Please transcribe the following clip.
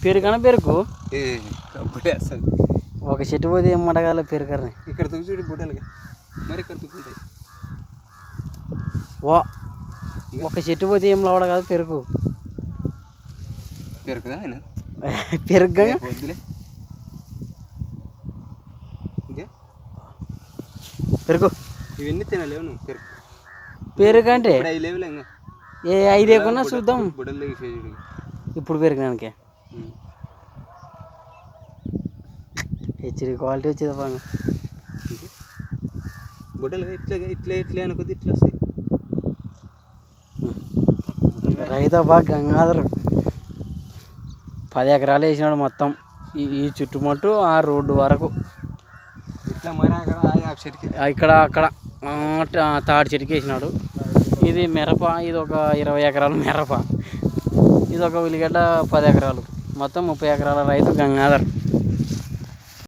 పెరుగన పెరుగు ఒక చెట్టు పోతే ఏం మడగాల పెరుగని ఇక్కడ చూడు బుడ్డలుగా మరి ఇక్కడ తుక్కుంటాయి. ఒక చెట్టు పోతే ఏం లోడ కాదు పెరుగు పెరుగుదా ఆయన పెరుగు వద్దులే పెరుగు ఇవన్నీ తినలేవు నువ్వు పెరుగు పెరుగు అంటే అవి లేవులే ఇంకా ఏ ఐదు లేకున్నా చూద్దాం బుడ్డలు ఇప్పుడు పెరిగినానికి హెచ్డి క్వాలిటీ వచ్చేది బాగా బుడ్డలుగా ఇట్లే అనుకోద్ది ఇట్లా వస్తాయి. రైతు బాగా గంగాధర్ 10 ఎకరాలు వేసినాడు మొత్తం ఈ చుట్టుముట్టు ఆ రోడ్డు వరకు ఇట్లా మరి ఇక్కడ అక్కడ తాడి చెట్టుకి వేసినాడు. ఇది మిరప, ఇది ఒక 20 ఎకరాలు మిరప, ఇది ఒక ఉల్లిగడ్డ 10 ఎకరాలు, మొత్తం 30 ఎకరాల రైతు గంగాధర్.